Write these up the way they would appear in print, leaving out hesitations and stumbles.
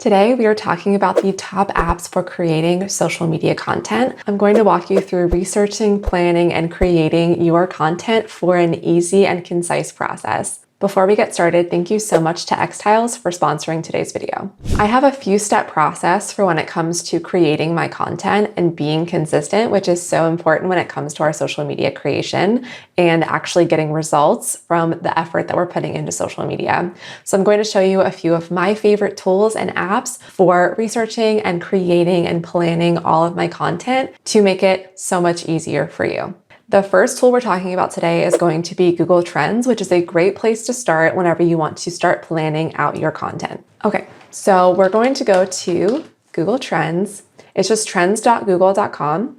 Today, we are talking about the top apps for creating social media content. I'm going to walk you through researching, planning, and creating your content for an easy and concise process. Before we get started, thank you so much to xTiles for sponsoring today's video. I have a few-step process for when it comes to creating my content and being consistent, which is so important when it comes to our social media creation and actually getting results from the effort that we're putting into social media. So I'm going to show you a few of my favorite tools and apps for researching and creating and planning all of my content to make it so much easier for you. The first tool we're talking about today is going to be Google Trends, which is a great place to start whenever you want to start planning out your content. Okay, so we're going to go to Google Trends. It's just trends.google.com.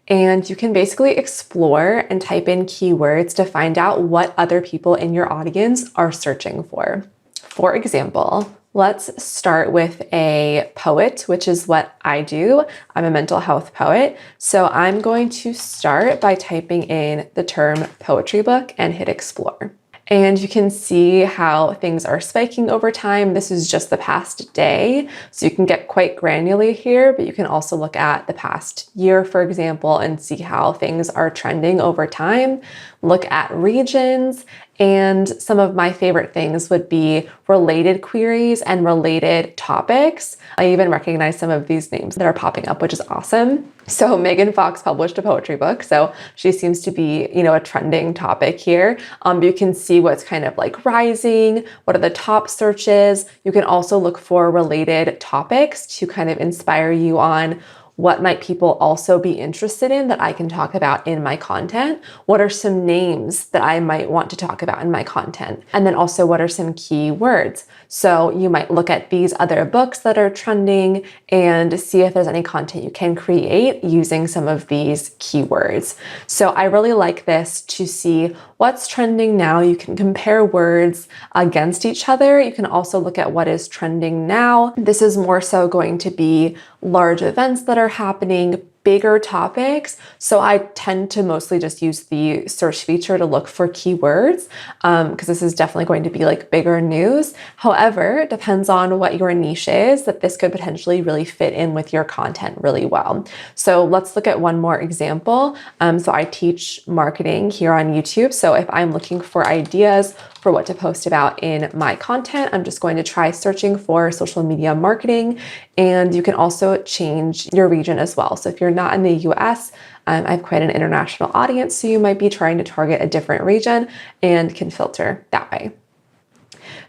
And you can basically explore and type in keywords to find out what other people in your audience are searching for. For example, let's start with a poet, which is what I do. I'm a mental health poet. So I'm going to start by typing in the term poetry book and hit explore. And you can see how things are spiking over time. This is just the past day. So you can get quite granular here, but you can also look at the past year, for example, and see how things are trending over time. Look at regions. And some of my favorite things would be related queries and related topics. I even recognize some of these names that are popping up, which is awesome. So Megan Fox published a poetry book. So she seems to be, a trending topic here. You can see what's kind of like rising, what are the top searches. You can also look for related topics to kind of inspire you on what might people also be interested in that I can talk about in my content? What are some names that I might want to talk about in my content? And then also, what are some key words? So you might look at these other books that are trending and see if there's any content you can create using some of these keywords. So I really like this to see what's trending now. You can compare words against each other. You can also look at what is trending now. This is more so going to be large events that are happening, bigger topics. So I tend to mostly just use the search feature to look for keywords because this is definitely going to be like bigger news. However, it depends on what your niche is, that this could potentially really fit in with your content really well. So let's look at one more example. So I teach marketing here on YouTube. So if I'm looking for ideas for what to post about in my content, I'm just going to try searching for social media marketing. And you can also change your region as well. So if you're not in the US, I have quite an international audience, so you might be trying to target a different region and can filter that way.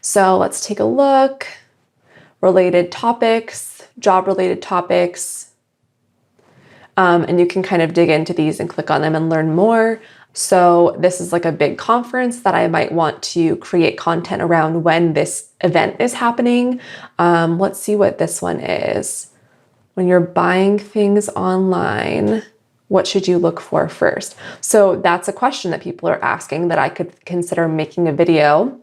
So let's take a look. Related topics, job-related topics. And you can kind of dig into these and click on them and learn more. So this is like a big conference that I might want to create content around when this event is happening. Let's see what this one is. When you're buying things online, what should you look for first? So that's a question that people are asking that I could consider making a video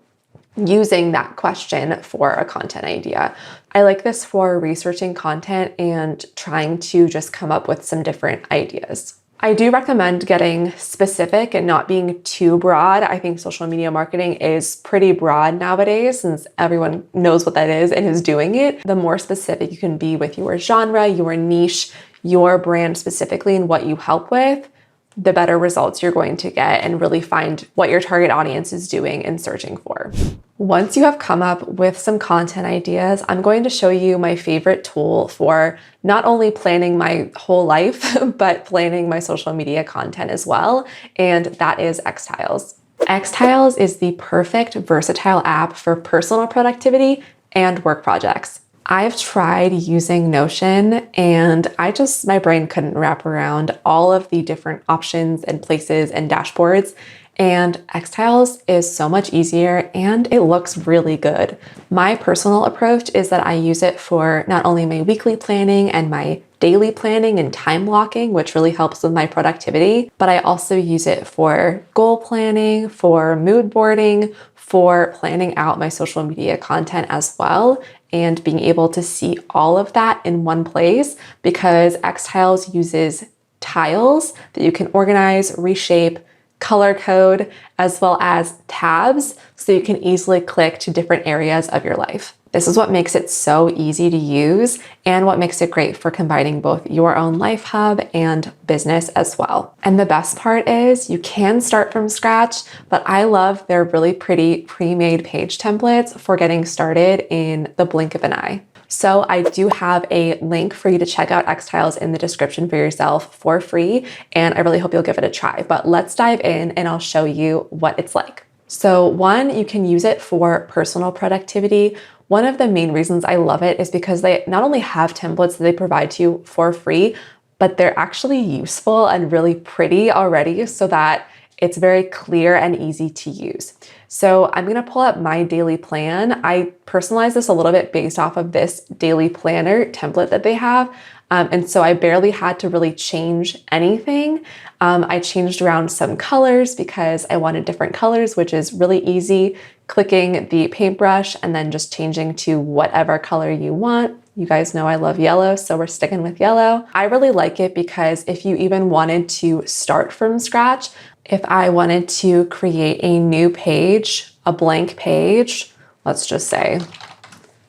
using that question for a content idea. I like this for researching content and trying to just come up with some different ideas. I do recommend getting specific and not being too broad. I think social media marketing is pretty broad nowadays since everyone knows what that is and is doing it. The more specific you can be with your genre, your niche, your brand specifically, and what you help with, the better results you're going to get and really find what your target audience is doing and searching for. Once you have come up with some content ideas, I'm going to show you my favorite tool for not only planning my whole life, but planning my social media content as well, and that is xTiles. xTiles is the perfect versatile app for personal productivity and work projects. I've tried using Notion and my brain couldn't wrap around all of the different options and places and dashboards. And xTiles is so much easier and it looks really good. My personal approach is that I use it for not only my weekly planning and my daily planning and time blocking, which really helps with my productivity, but I also use it for goal planning, for mood boarding, for planning out my social media content as well, and being able to see all of that in one place because xTiles uses tiles that you can organize, reshape, color code, as well as tabs, so you can easily click to different areas of your life. This is what makes it so easy to use and what makes it great for combining both your own life hub and business as well. And the best part is you can start from scratch, but I love their really pretty pre-made page templates for getting started in the blink of an eye. So I do have a link for you to check out xTiles in the description for yourself for free, and I really hope you'll give it a try. But let's dive in and I'll show you what it's like. So one, you can use it for personal productivity. One of the main reasons I love it is because they not only have templates that they provide to you for free, but they're actually useful and really pretty already so that it's very clear and easy to use. So I'm gonna pull up my daily plan. I personalize this a little bit based off of this daily planner template that they have. And so I barely had to really change anything. I changed around some colors because I wanted different colors, which is really easy. Clicking the paintbrush and then just changing to whatever color you want. You guys know I love yellow, so we're sticking with yellow. I really like it because if you even wanted to start from scratch, if I wanted to create a new page, a blank page, let's just say,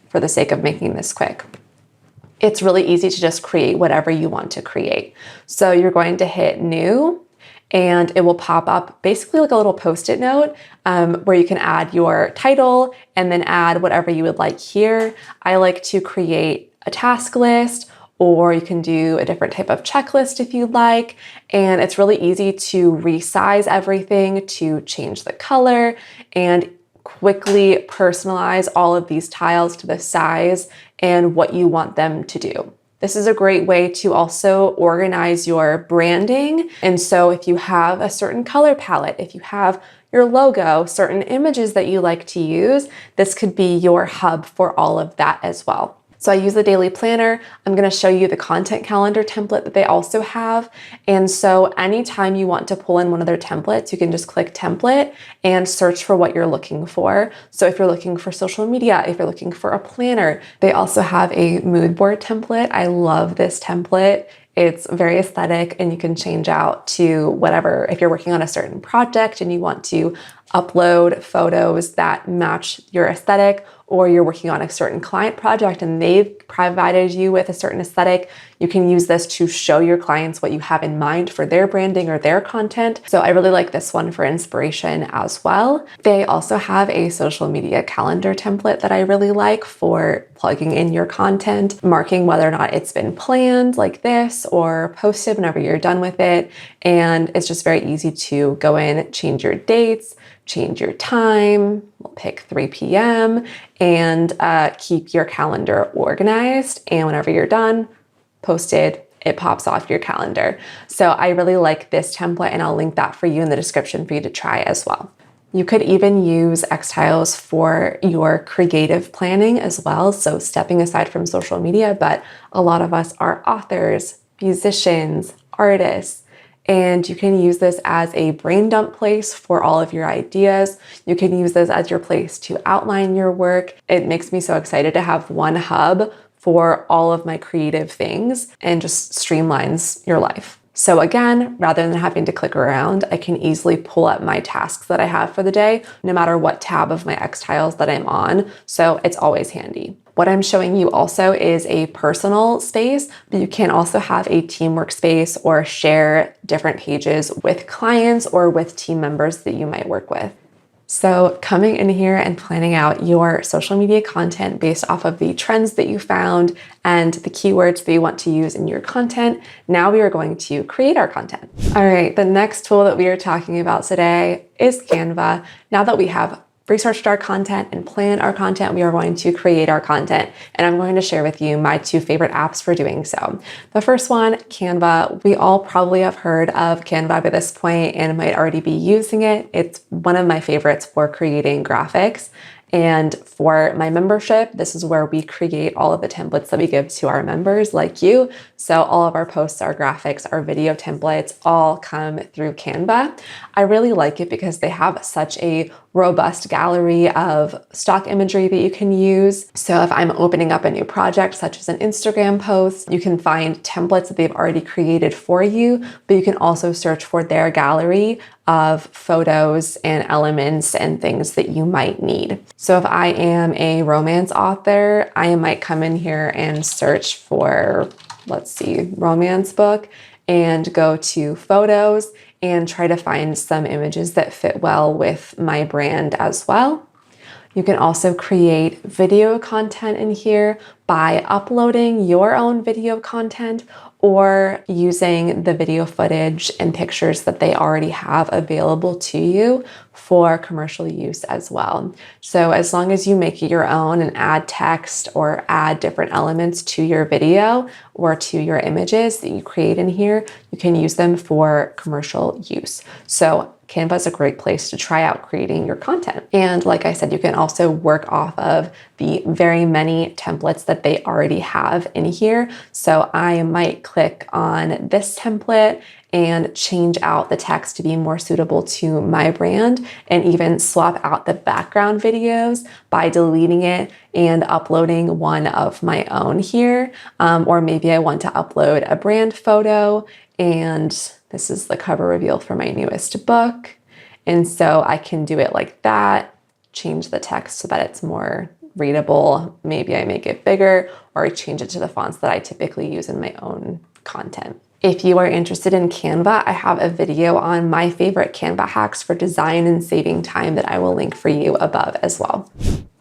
for the sake of making this quick, it's really easy to just create whatever you want to create. So you're going to hit new and it will pop up basically like a little post-it note where you can add your title and then add whatever you would like here. I like to create a task list, or you can do a different type of checklist if you'd like. And it's really easy to resize everything, to change the color, and quickly personalize all of these tiles to the size and what you want them to do. This is a great way to also organize your branding. And so if you have a certain color palette, if you have your logo, certain images that you like to use, this could be your hub for all of that as well. So I use the daily planner. I'm going to show you the content calendar template that they also have. And so anytime you want to pull in one of their templates, you can just click template and search for what you're looking for. So if you're looking for social media, if you're looking for a planner, they also have a mood board template. I love this template. It's very aesthetic and you can change out to whatever. If you're working on a certain project and you want to upload photos that match your aesthetic, or you're working on a certain client project and they've provided you with a certain aesthetic, you can use this to show your clients what you have in mind for their branding or their content. So I really like this one for inspiration as well. They also have a social media calendar template that I really like for plugging in your content, marking whether or not it's been planned like this or posted whenever you're done with it. And it's just very easy to go in, change your dates, change your time, we'll pick 3 p.m. and keep your calendar organized. And whenever you're done, posted, it pops off your calendar. So I really like this template and I'll link that for you in the description for you to try as well. You could even use xTiles for your creative planning as well. So stepping aside from social media, but a lot of us are authors, musicians, artists, and you can use this as a brain dump place for all of your ideas. You can use this as your place to outline your work. It makes me so excited to have one hub for all of my creative things and just streamlines your life. So again, rather than having to click around, I can easily pull up my tasks that I have for the day, no matter what tab of my xTiles that I'm on. So it's always handy. What I'm showing you also is a personal space, but you can also have a team workspace or share different pages with clients or with team members that you might work with. So coming in here and planning out your social media content based off of the trends that you found and the keywords that you want to use in your content, now we are going to create our content. All right, the next tool that we are talking about today is Canva. Now that we have researched our content and planned our content, we are going to create our content. And I'm going to share with you my 2 favorite apps for doing so. The first one, Canva. We all probably have heard of Canva by this point and might already be using it. It's one of my favorites for creating graphics. And for my membership, this is where we create all of the templates that we give to our members like you. So all of our posts, our graphics, our video templates all come through Canva. I really like it because they have such a robust gallery of stock imagery that you can use. So if I'm opening up a new project, such as an Instagram post, you can find templates that they've already created for you, but you can also search for their gallery of photos and elements and things that you might need. So if I am a romance author, I might come in here and search for, let's see, romance book, and go to photos and try to find some images that fit well with my brand as well. You can also create video content in here by uploading your own video content or using the video footage and pictures that they already have available to you for commercial use as well. So as long as you make it your own and add text or add different elements to your video or to your images that you create in here, you can use them for commercial use. So Canva is a great place to try out creating your content. And like I said, you can also work off of the very many templates that they already have in here. So I might click on this template and change out the text to be more suitable to my brand, and even swap out the background videos by deleting it and uploading one of my own here. Or maybe I want to upload a brand photo, and this is the cover reveal for my newest book. And so I can do it like that, change the text so that it's more readable. Maybe I make it bigger, or I change it to the fonts that I typically use in my own content. If you are interested in Canva, I have a video on my favorite Canva hacks for design and saving time that I will link for you above as well.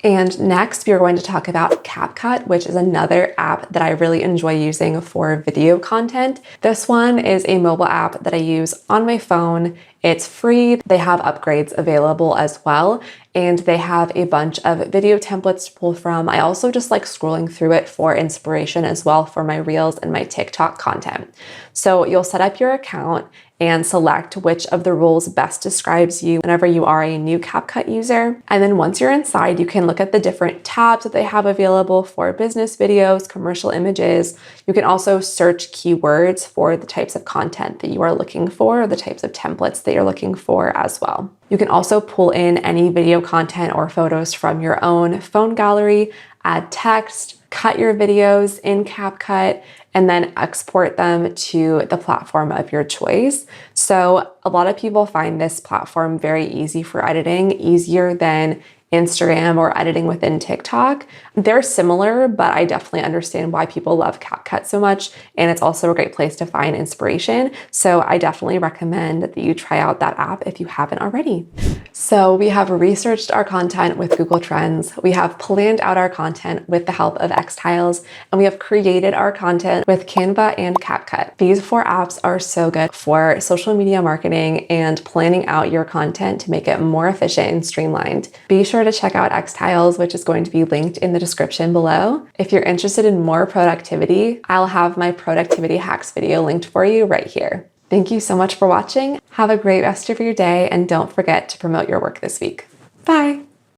And next, we are going to talk about CapCut, which is another app that I really enjoy using for video content. This one is a mobile app that I use on my phone. It's free. They have upgrades available as well, and they have a bunch of video templates to pull from. I also just like scrolling through it for inspiration as well for my Reels and my TikTok content. So you'll set up your account and select which of the rules best describes you whenever you are a new CapCut user. And then once you're inside, you can look at the different tabs that they have available for business videos, commercial images. You can also search keywords for the types of content that you are looking for, or the types of templates that you're looking for as well. You can also pull in any video content or photos from your own phone gallery, add text, cut your videos in CapCut, and then export them to the platform of your choice. So a lot of people find this platform very easy for editing, easier than Instagram or editing within TikTok. They're similar, but I definitely understand why people love CapCut so much. And it's also a great place to find inspiration. So I definitely recommend that you try out that app if you haven't already. So we have researched our content with Google Trends. We have planned out our content with the help of xTiles, and we have created our content with Canva and CapCut. These 4 apps are so good for social media marketing and planning out your content to make it more efficient and streamlined. Be sure to check out xTiles, which is going to be linked in the description below. If you're interested in more productivity, I'll have my productivity hacks video linked for you right here. Thank you so much for watching. Have a great rest of your day, and don't forget to promote your work this week. Bye.